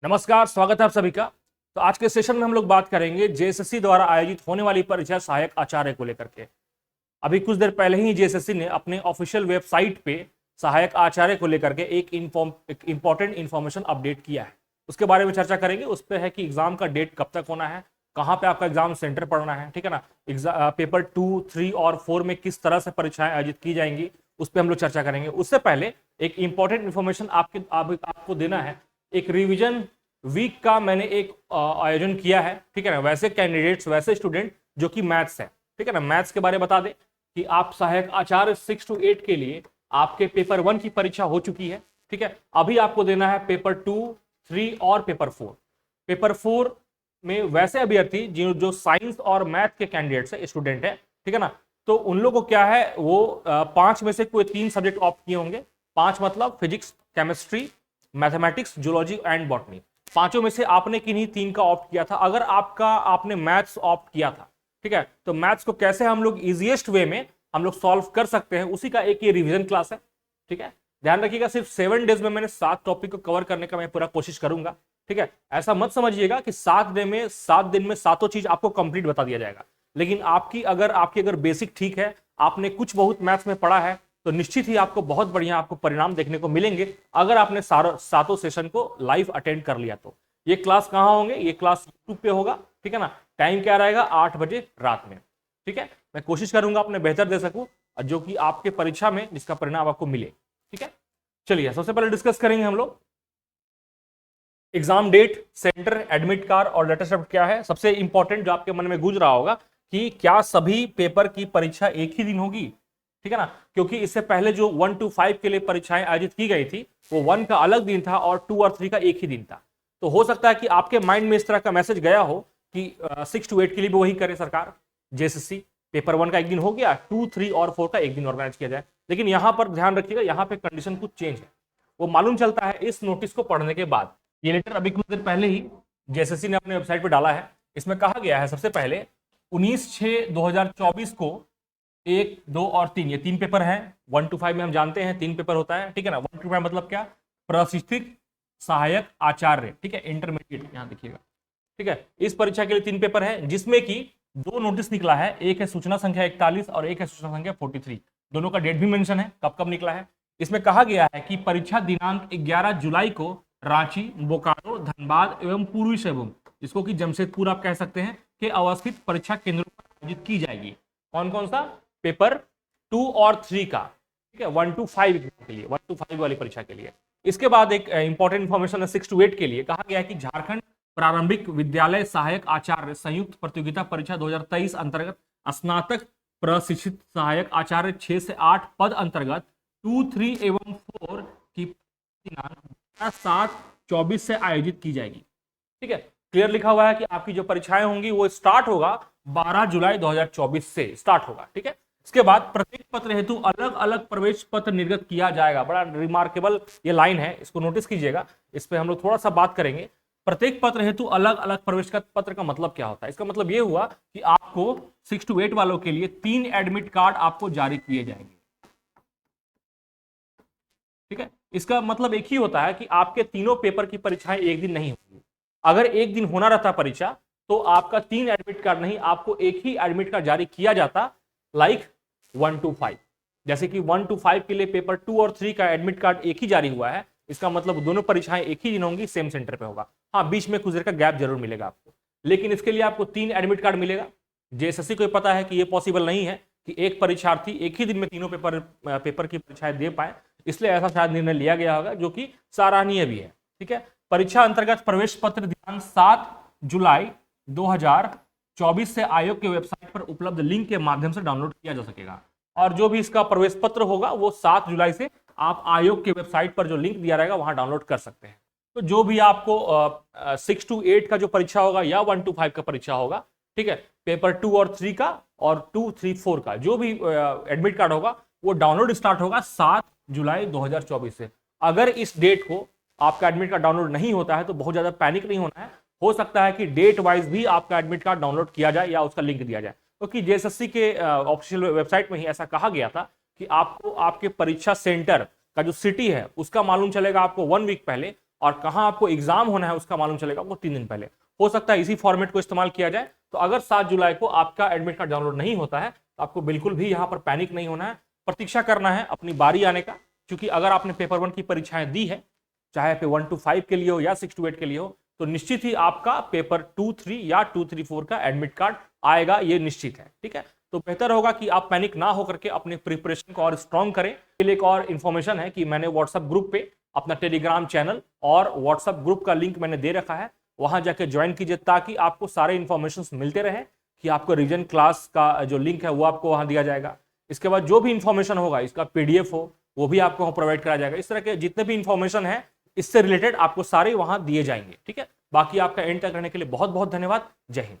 नमस्कार, स्वागत है आप सभी का। तो आज के सेशन में हम लोग बात करेंगे जेएसएससी द्वारा आयोजित होने वाली परीक्षा सहायक आचार्य को लेकर के। अभी कुछ देर पहले ही जेएसएससी ने अपने ऑफिशियल वेबसाइट पे सहायक आचार्य को लेकर के एक इंपॉर्टेंट इंफॉर्मेशन अपडेट किया है। उसके बारे में चर्चा करेंगे। उस पर है कि एग्जाम का डेट कब तक होना है, कहाँ पे आपका एग्जाम सेंटर पड़ना है, ठीक है ना। पेपर 2, 3 और 4 में किस तरह से परीक्षाएं आयोजित की जाएंगी, उस पर हम लोग चर्चा करेंगे। उससे पहले एक इंपॉर्टेंट इंफॉर्मेशन आपको देना है। एक रिविजन वीक का मैंने एक आयोजन किया है, ठीक है ना। वैसे कैंडिडेट्स, वैसे स्टूडेंट जो कि मैथ्स है, ठीक है ना, मैथ्स के बारे में बता दें कि आप सहायक आचार्य 6 to 8 के लिए आपके पेपर 1 की परीक्षा हो चुकी है, ठीक है। अभी आपको देना है पेपर 2, 3 और पेपर 4। पेपर 4 में वैसे अभ्यर्थी जो साइंस और मैथ के कैंडिडेट्स है, स्टूडेंट है, ठीक है ना, तो उन लोगों को क्या है, वो 5 में से कोई 3 सब्जेक्ट ऑप्ट किए होंगे। 5 मतलब physics, chemistry, mathematics, zoology and botany. पांचों में से आपने किन्हीं 3 का ऑप्ट किया था। अगर आपने मैथ्स ऑप्ट किया था, ठीक है, तो मैथ्स को कैसे हम लोग इजीएस्ट वे में हम लोग सॉल्व कर सकते हैं, उसी का एक ये रिवीजन क्लास है, ठीक है। ध्यान रखिएगा, सिर्फ 7 डेज में मैंने 7 टॉपिक को कवर करने का मैं पूरा कोशिश करूंगा, ठीक है। ऐसा मत समझिएगा कि 7 दिन में सातों चीज आपको कंप्लीट बता दिया जाएगा। लेकिन आपकी अगर बेसिक ठीक है, आपने कुछ बहुत मैथ्स में पढ़ा है, तो निश्चित ही आपको बहुत बढ़िया आपको परिणाम देखने को मिलेंगे अगर आपने सातों सेशन को लाइव अटेंड कर लिया तो। ये क्लास कहां होंगे? ये क्लास यूट्यूब पे होगा, ठीक है ना। टाइम क्या रहेगा? 8 बजे रात में, ठीक है। मैं कोशिश करूंगा अपने बेहतर दे सकूं, जो कि आपके परीक्षा में जिसका परिणाम आपको मिले, ठीक है। चलिए सबसे पहले डिस्कस करेंगे हम लोग exam date, centre, admit card और लेटर शब्द क्या है। सबसे इंपॉर्टेंट जो आपके मन में गूंज रहा होगा कि क्या सभी पेपर की परीक्षा एक ही दिन होगी, ठीक है ना। क्योंकि इससे पहले जो 1 to 5 के लिए परीक्षाएं आयोजित की गई थी, वो 1 का अलग दिन था और 2 और 3 का एक ही दिन था। तो हो सकता है कि आपके माइंड में इस तरह का मैसेज गया हो कि 6 to 8 के लिए भी वही करे सरकार, जेएसएससी। पेपर 1 का एक दिन हो गया, 2, 3 और 4 का एक दिन ऑर्गेनाइज किया जाए। लेकिन यहां पर ध्यान रखिएगा, यहां पे कंडीशन कुछ चेंज है। वो मालूम चलता है इस नोटिस को पढ़ने के बाद। ये लेटर अभी कुछ देर पहले ही जेएसएससी ने अपने वेबसाइट पर डाला है। इसमें कहा गया है सबसे पहले 19/6/2024 को 1, 2 और 3, ये 3 पेपर हैं। 1 to 5 में हम जानते हैं 3 पेपर होता है, ठीक है ना। 1 to 5 मतलब क्या? प्रशिक्षित सहायक आचार्य, ठीक है, इंटरमीडिएट, यहां देखिएगा, ठीक है। इस परीक्षा के लिए 3 पेपर है, जिसमें कि 2 नोटिस निकला है। एक है सूचना संख्या 41 और एक है सूचना संख्या 43। दोनों का डेट भी मेंशन है, कब कब निकला है। इसमें कहा गया है कि परीक्षा दिनांक 11 जुलाई को रांची, बोकारो, धनबाद एवं पूर्वी सिंहभूम, जिसको कि जमशेदपुर आप कह सकते हैं, के अवस्थित परीक्षा केंद्रों पर आयोजित की जाएगी। कौन कौन सा? पेपर 2 और 3 का, ठीक है, 1 to 5 के लिए, 1 to 5 वाली परीक्षा के लिए। इसके बाद एक इंपॉर्टेंट इंफॉर्मेशन है 6 to 8 के लिए। कहा गया है कि झारखंड प्रारंभिक विद्यालय सहायक आचार्य संयुक्त प्रतियोगिता परीक्षा 2023 अंतर्गत स्नातक प्रशिक्षित सहायक आचार्य 6 से 8 पद अंतर्गत 2, 3 एवं 4 की दिनांक 7/24 से आयोजित की जाएगी, ठीक है। क्लियर लिखा हुआ है कि आपकी जो परीक्षाएं होंगी वो स्टार्ट होगा 12 जुलाई 2024 से स्टार्ट होगा, ठीक है। इसके बाद प्रत्येक पत्र हेतु अलग अलग प्रवेश पत्र निर्गत किया जाएगा। बड़ा रिमार्केबल ये लाइन है, इसको नोटिस कीजिएगा। इस पे हम लोग थोड़ा सा बात करेंगे। प्रत्येक पत्र हेतु अलग अलग प्रवेश पत्र का मतलब क्या होता है? इसका मतलब ये हुआ कि आपको 6 to 8 वालों के लिए 3 एडमिट कार्ड आपको जारी किए जाएंगे, ठीक है। इसका मतलब एक ही होता है कि आपके तीनों पेपर की परीक्षाएं एक दिन नहीं होंगी। अगर एक दिन होना रहता परीक्षा, तो आपका 3 एडमिट कार्ड नहीं, आपको एक ही एडमिट कार्ड जारी किया जाता, लाइक 1 to 5। जैसे कि 1 to 5 के लिए पेपर 2 और 3 का एडमिट कार्ड एक ही जारी हुआ है। इसका मतलब दोनों परीक्षाएं एक ही दिन होंगी, सेम सेंटर पे होगा। हाँ, बीच में कुछ देर का गैप जरूर मिलेगा आपको, लेकिन इसके लिए आपको 3 एडमिट कार्ड मिलेगा। जेएसएससी को पता है कि यह पॉसिबल नहीं है कि एक परीक्षार्थी एक ही दिन में तीनों पेपर की परीक्षाएं दे पाए, इसलिए ऐसा शायद निर्णय लिया गया होगा, जो कि सराहनीय भी है, ठीक है। परीक्षा अंतर्गत प्रवेश पत्र दिनांक 7 जुलाई 2024 से आयोग के वेबसाइट पर उपलब्ध लिंक के माध्यम से डाउनलोड किया जा सकेगा। और जो भी इसका प्रवेश पत्र होगा वो 7 जुलाई से आप आयोग के वेबसाइट पर जो लिंक दिया रहेगा वहां डाउनलोड कर सकते हैं। तो जो भी आपको 6 to 8 का जो परीक्षा होगा या 1 to 5 का परीक्षा होगा, ठीक है, पेपर 2 और 3 का और 2, 3, 4 का जो भी एडमिट कार्ड होगा वो डाउनलोड स्टार्ट होगा 7 जुलाई 2024 से। अगर इस डेट को आपका एडमिट कार्ड डाउनलोड नहीं होता है तो बहुत ज्यादा पैनिक नहीं होना है। हो सकता है कि डेट वाइज भी आपका एडमिट कार्ड डाउनलोड किया जाए या उसका लिंक दिया जाए, क्योंकि जेएसएससी के ऑफिशियल वेबसाइट में ही ऐसा कहा गया था कि आपको आपके परीक्षा सेंटर का जो सिटी है उसका मालूम चलेगा आपको 1 वीक पहले, और कहाँ आपको एग्जाम होना है उसका मालूम चलेगा आपको 3 दिन पहले। हो सकता है इसी फॉर्मेट को इस्तेमाल किया जाए। तो अगर 7 जुलाई को आपका एडमिट कार्ड डाउनलोड नहीं होता है तो आपको बिल्कुल भी यहाँ पर पैनिक नहीं होना है, प्रतीक्षा करना है अपनी बारी आने का। क्योंकि अगर आपने पेपर 1 की परीक्षाएं दी है, चाहे पे 1 to 5 के लिए हो या 6 to 8 के लिए हो, तो निश्चित ही आपका पेपर 2, 3 या 2, 3, 4 का एडमिट कार्ड आएगा, ये निश्चित है। ठीक है, तो बेहतर होगा कि आप पैनिक ना होकर के अपने प्रिपरेशन को और स्ट्रॉन्ग करें। एक और इन्फॉर्मेशन है कि मैंने व्हाट्सएप ग्रुप पे अपना टेलीग्राम चैनल और व्हाट्सएप ग्रुप का लिंक मैंने दे रखा है, वहां जाके ज्वाइन कीजिए ताकि आपको सारे इन्फॉर्मेशन मिलते रहे कि आपको रिवीजन क्लास का जो लिंक है वो आपको वहां दिया जाएगा। इसके बाद जो भी इंफॉर्मेशन होगा, इसका पीडीएफ हो वो भी आपको प्रोवाइड कराया जाएगा। इस तरह के जितने भी इंफॉर्मेशन है इससे रिलेटेड आपको सारे वहां दिए जाएंगे। ठीक है, बाकी आपका एंड तक रहने के लिए बहुत बहुत धन्यवाद। जय हिंद।